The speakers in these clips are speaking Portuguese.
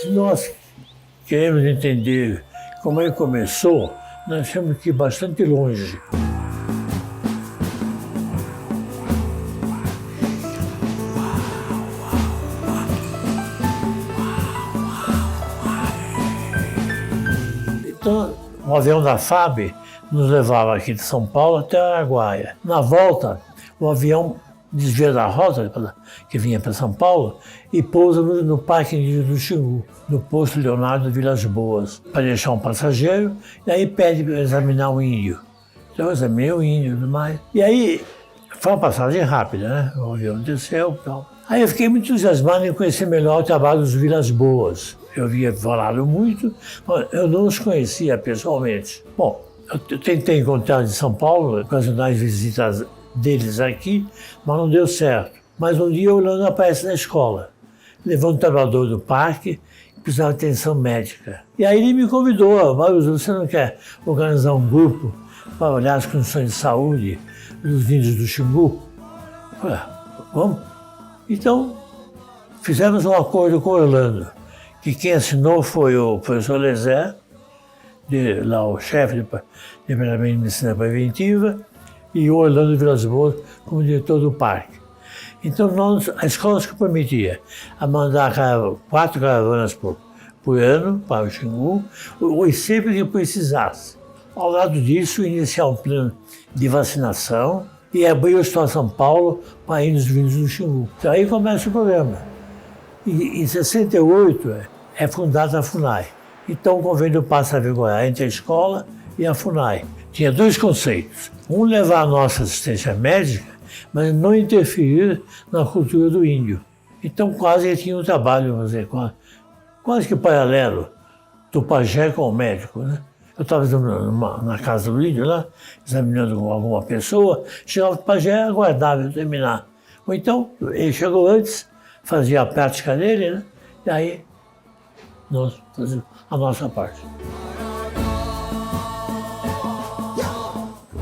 Se nós queremos entender como ele começou, nós temos que ir bastante longe. Então, o avião da FAB nos levava aqui de São Paulo até Araguaia. Na volta, o avião desvia da rota que vinha para São Paulo e pousa no Parque Indígena do Xingu, no posto Leonardo de Vilas Boas, para deixar um passageiro, e aí pede para examinar o índio. Então eu examinei o índio e tudo mais. E aí foi uma passagem rápida, né? O avião desceu e tal. Aí eu fiquei muito entusiasmado em conhecer melhor o trabalho dos Vilas Boas. Eu havia falado muito, mas eu não os conhecia pessoalmente. Bom, eu tentei encontrar em São Paulo, ocasionais visitas deles aqui, mas não deu certo. Mas um dia o Orlando aparece na escola, levando um trabalhador do parque que precisava de atenção médica. E aí ele me convidou: você não quer organizar um grupo para olhar as condições de saúde dos índios do Xingu? Eu falei, vamos. Então, fizemos um acordo com o Orlando, que quem assinou foi o professor Lezé, lá o chefe do Departamento de Medicina Preventiva, e o Orlando Vilas Boas como diretor do parque. Então, a escola se comprometia a mandar 4 caravanas por ano para o Xingu, e sempre que precisasse. Ao lado disso, iniciar um plano de vacinação e abrir o Estado de São Paulo para índios vindos do Xingu. Então, aí começa o programa. E em 68 é fundada a FUNAI. Então o convênio passa a vigorar entre a escola e a FUNAI. Tinha 2 conceitos. Um, levar a nossa assistência médica, mas não interferir na cultura do índio. Então quase tinha um trabalho, vamos dizer, quase que paralelo do pajé com o médico, né? Eu estava na casa do índio lá, examinando alguma pessoa, chegava o pajé, aguardava eu terminar. Ou então, ele chegou antes, fazia a prática dele, né? E aí nós fazíamos a nossa parte.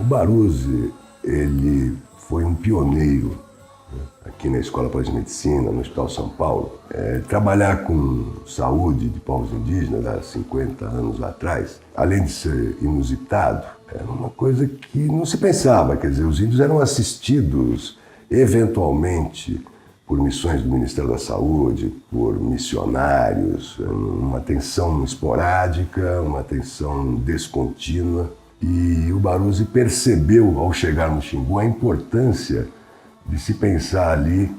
O Baruzzi, ele foi um pioneiro, né, aqui na Escola Pós-Medicina, no Hospital São Paulo. Trabalhar com saúde de povos indígenas há 50 anos atrás, além de ser inusitado, era uma coisa que não se pensava. Quer dizer, os índios eram assistidos eventualmente por missões do Ministério da Saúde, por missionários, uma atenção esporádica, uma atenção descontínua. E o Baruzzi percebeu, ao chegar no Xingu, a importância de se pensar ali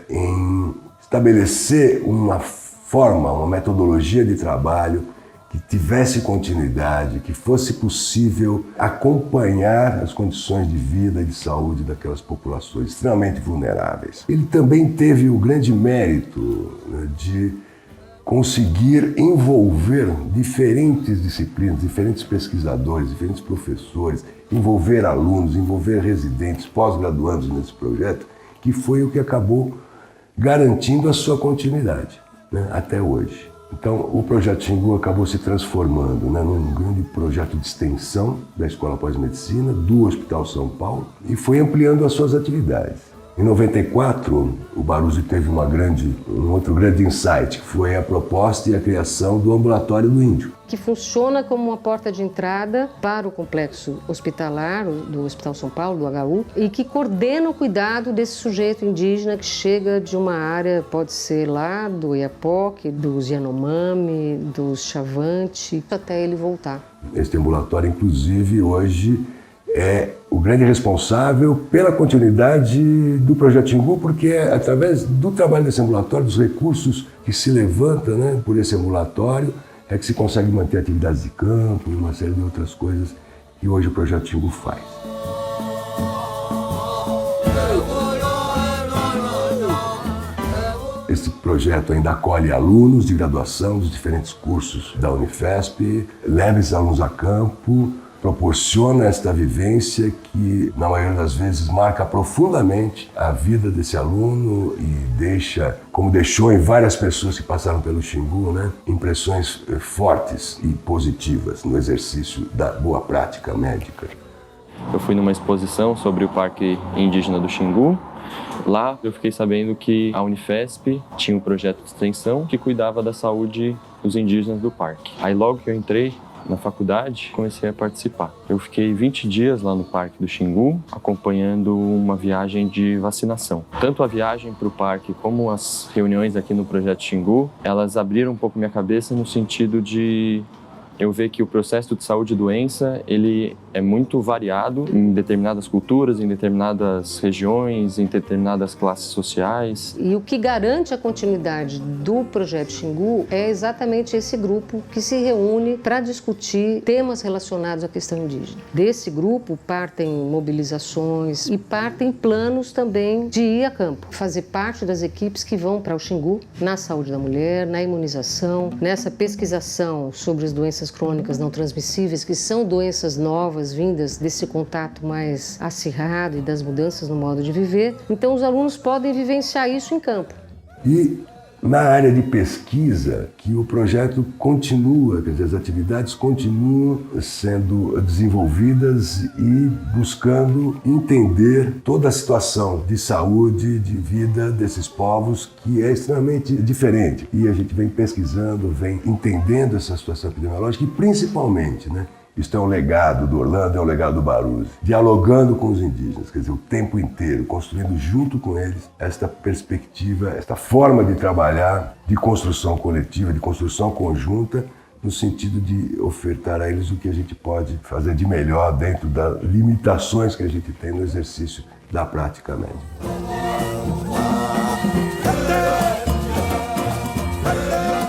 em estabelecer uma forma, uma metodologia de trabalho que tivesse continuidade, que fosse possível acompanhar as condições de vida e de saúde daquelas populações extremamente vulneráveis. Ele também teve o grande mérito, né, de conseguir envolver diferentes disciplinas, diferentes pesquisadores, diferentes professores, envolver alunos, envolver residentes, pós-graduandos nesse projeto, que foi o que acabou garantindo a sua continuidade, né, até hoje. Então, o Projeto Xingu acabou se transformando, né, num grande projeto de extensão da Escola Pós-Medicina, do Hospital São Paulo, e foi ampliando as suas atividades. Em 94, o Baruzzi teve um outro grande insight, que foi a proposta e a criação do Ambulatório do Índio, que funciona como uma porta de entrada para o complexo hospitalar do Hospital São Paulo, do HU, e que coordena o cuidado desse sujeito indígena que chega de uma área, pode ser lá do Iapoque, dos Yanomami, dos Chavante, até ele voltar. Este ambulatório, inclusive, hoje é o grande responsável pela continuidade do Projeto Xingu, porque é através do trabalho desse ambulatório, dos recursos que se levantam, né, por esse ambulatório, é que se consegue manter atividades de campo e uma série de outras coisas que hoje o Projeto Xingu faz. Esse projeto ainda acolhe alunos de graduação dos diferentes cursos da Unifesp, leva esses alunos a campo, proporciona esta vivência que, na maioria das vezes, marca profundamente a vida desse aluno e deixa, como deixou em várias pessoas que passaram pelo Xingu, né, impressões fortes e positivas no exercício da boa prática médica. Eu fui numa exposição sobre o Parque Indígena do Xingu Lá eu fiquei sabendo que a Unifesp tinha um projeto de extensão que cuidava da saúde dos indígenas do parque. Aí logo que eu entrei na faculdade, comecei a participar. Eu fiquei 20 dias lá no Parque do Xingu, acompanhando uma viagem de vacinação. Tanto a viagem para o parque como as reuniões aqui no Projeto Xingu, elas abriram um pouco minha cabeça no sentido de eu ver que o processo de saúde e doença, ele é muito variado em determinadas culturas, em determinadas regiões, em determinadas classes sociais. E o que garante a continuidade do Projeto Xingu é exatamente esse grupo que se reúne para discutir temas relacionados à questão indígena. Desse grupo partem mobilizações e partem planos também de ir a campo, fazer parte das equipes que vão para o Xingu, na saúde da mulher, na imunização, nessa pesquisação sobre as doenças crônicas não transmissíveis, que são doenças novas vindas desse contato mais acirrado e das mudanças no modo de viver. Então os alunos podem vivenciar isso em campo. E na área de pesquisa, que o projeto continua, quer dizer, as atividades continuam sendo desenvolvidas e buscando entender toda a situação de saúde, de vida desses povos, que é extremamente diferente. E a gente vem pesquisando, vem entendendo essa situação epidemiológica e principalmente, isso é um legado do Orlando, é um legado do Baruzzi, dialogando com os indígenas, quer dizer, o tempo inteiro, construindo junto com eles esta perspectiva, esta forma de trabalhar, de construção coletiva, de construção conjunta, no sentido de ofertar a eles o que a gente pode fazer de melhor dentro das limitações que a gente tem no exercício da prática médica.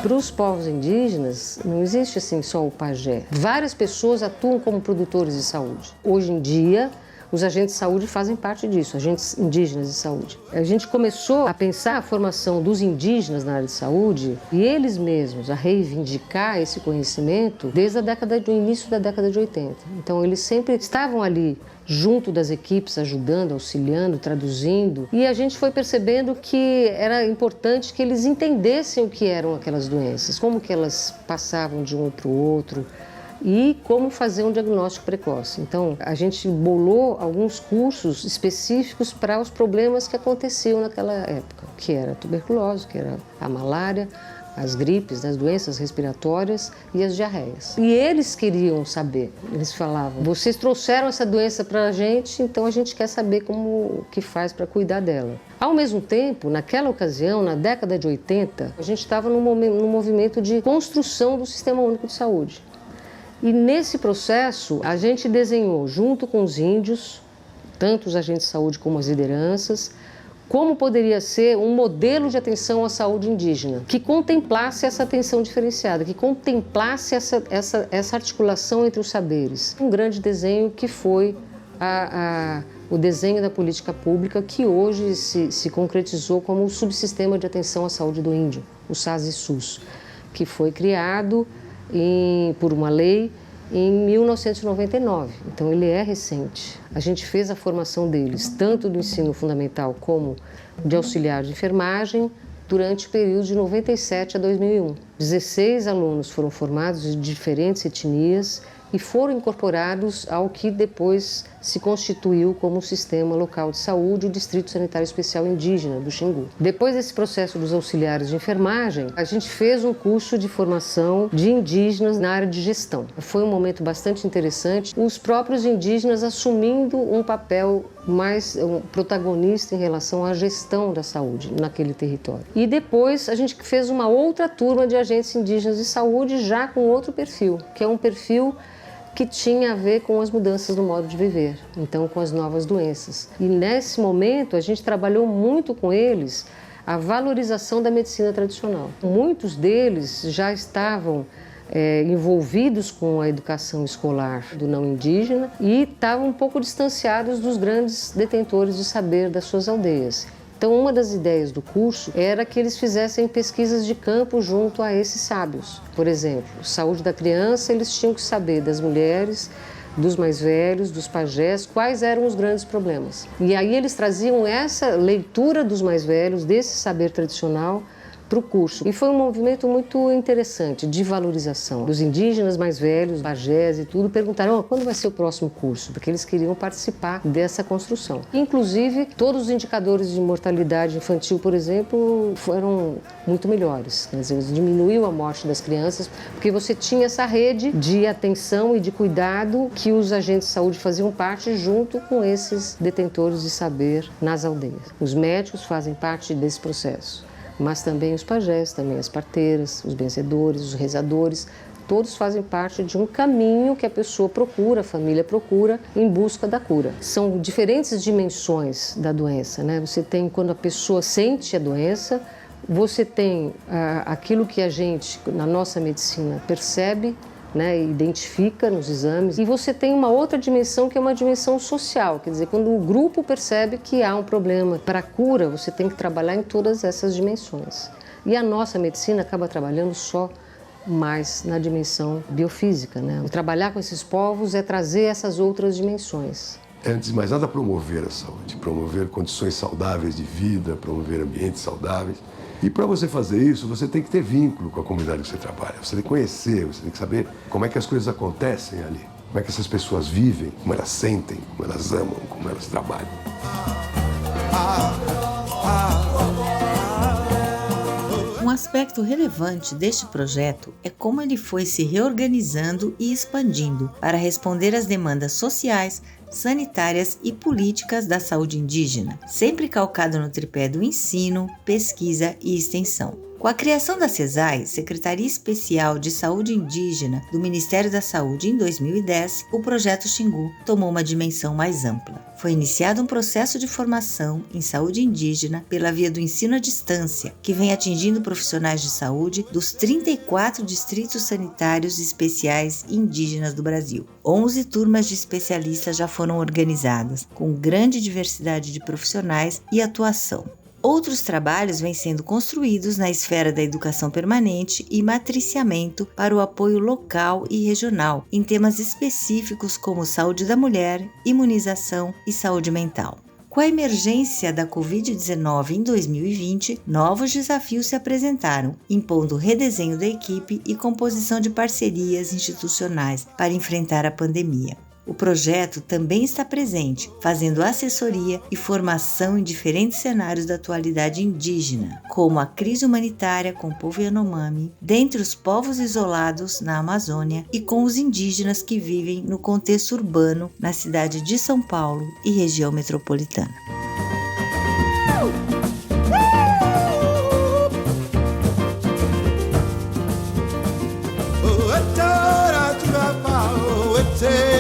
Para os povos indígenas, não existe assim só o pajé. Várias pessoas atuam como produtores de saúde. Hoje em dia, os agentes de saúde fazem parte disso, agentes indígenas de saúde. A gente começou a pensar a formação dos indígenas na área de saúde e eles mesmos a reivindicar esse conhecimento desde o início da década de 80. Então, eles sempre estavam ali junto das equipes, ajudando, auxiliando, traduzindo. E a gente foi percebendo que era importante que eles entendessem o que eram aquelas doenças, como que elas passavam de um para o outro e como fazer um diagnóstico precoce. Então, a gente bolou alguns cursos específicos para os problemas que aconteciam naquela época, que era a tuberculose, que era a malária, as gripes, as doenças respiratórias e as diarreias. E eles queriam saber, eles falavam, vocês trouxeram essa doença para a gente, então a gente quer saber como que faz para cuidar dela. Ao mesmo tempo, naquela ocasião, na década de 80, a gente estava num movimento de construção do Sistema Único de Saúde. E nesse processo, a gente desenhou, junto com os índios, tanto os agentes de saúde como as lideranças, como poderia ser um modelo de atenção à saúde indígena, que contemplasse essa atenção diferenciada, que contemplasse essa articulação entre os saberes. Um grande desenho que foi o desenho da política pública, que hoje se concretizou como o subsistema de atenção à saúde do índio, o SASI-SUS, que foi criado por uma lei em 1999, então ele é recente. A gente fez a formação deles, tanto do ensino fundamental como de auxiliar de enfermagem, durante o período de 97 a 2001. 16 alunos foram formados de diferentes etnias e foram incorporados ao que depois se constituiu como o Sistema Local de Saúde, o Distrito Sanitário Especial Indígena do Xingu. Depois desse processo dos auxiliares de enfermagem, a gente fez um curso de formação de indígenas na área de gestão. Foi um momento bastante interessante, os próprios indígenas assumindo um papel mais protagonista em relação à gestão da saúde naquele território. E depois a gente fez uma outra turma de agentes indígenas de saúde, já com outro perfil, que é um perfil que tinha a ver com as mudanças no modo de viver, então com as novas doenças. E nesse momento a gente trabalhou muito com eles a valorização da medicina tradicional. Muitos deles já estavam envolvidos com a educação escolar do não indígena e estavam um pouco distanciados dos grandes detentores de saber das suas aldeias. Então, uma das ideias do curso era que eles fizessem pesquisas de campo junto a esses sábios. Por exemplo, saúde da criança, eles tinham que saber das mulheres, dos mais velhos, dos pajés, quais eram os grandes problemas. E aí eles traziam essa leitura dos mais velhos, desse saber tradicional, para o curso. E foi um movimento muito interessante de valorização. Os indígenas mais velhos, pajés e tudo, perguntaram quando vai ser o próximo curso, porque eles queriam participar dessa construção. Inclusive, todos os indicadores de mortalidade infantil, por exemplo, foram muito melhores. Quer dizer, diminuiu a morte das crianças, porque você tinha essa rede de atenção e de cuidado que os agentes de saúde faziam parte junto com esses detentores de saber nas aldeias. Os médicos fazem parte desse processo, mas também os pajés, também as parteiras, os benzedores, os rezadores, todos fazem parte de um caminho que a pessoa procura, a família procura, em busca da cura. São diferentes dimensões da doença, né? Você tem quando a pessoa sente a doença, você tem aquilo que a gente, na nossa medicina, percebe, né, identifica nos exames, e você tem uma outra dimensão que é uma dimensão social, quer dizer, quando o grupo percebe que há um problema. Para a cura, você tem que trabalhar em todas essas dimensões. E a nossa medicina acaba trabalhando só mais na dimensão biofísica, né? Trabalhar com esses povos é trazer essas outras dimensões. Antes de mais nada, promover a saúde, promover condições saudáveis de vida, promover ambientes saudáveis. E para você fazer isso, você tem que ter vínculo com a comunidade que você trabalha. Você tem que conhecer, você tem que saber como é que as coisas acontecem ali. Como é que essas pessoas vivem, como elas sentem, como elas amam, como elas trabalham. Um aspecto relevante deste projeto é como ele foi se reorganizando e expandindo para responder às demandas sociais, sanitárias e políticas da saúde indígena, sempre calcado no tripé do ensino, pesquisa e extensão. Com a criação da SESAI, Secretaria Especial de Saúde Indígena do Ministério da Saúde em 2010, o projeto Xingu tomou uma dimensão mais ampla. Foi iniciado um processo de formação em saúde indígena pela via do ensino à distância, que vem atingindo profissionais de saúde dos 34 distritos sanitários especiais indígenas do Brasil. 11 turmas de especialistas já foram organizadas, com grande diversidade de profissionais e atuação. Outros trabalhos vêm sendo construídos na esfera da educação permanente e matriciamento para o apoio local e regional, em temas específicos como saúde da mulher, imunização e saúde mental. Com a emergência da Covid-19 em 2020, novos desafios se apresentaram, impondo redesenho da equipe e composição de parcerias institucionais para enfrentar a pandemia. O projeto também está presente, fazendo assessoria e formação em diferentes cenários da atualidade indígena, como a crise humanitária com o povo Yanomami, dentre os povos isolados na Amazônia e com os indígenas que vivem no contexto urbano na cidade de São Paulo e região metropolitana. Say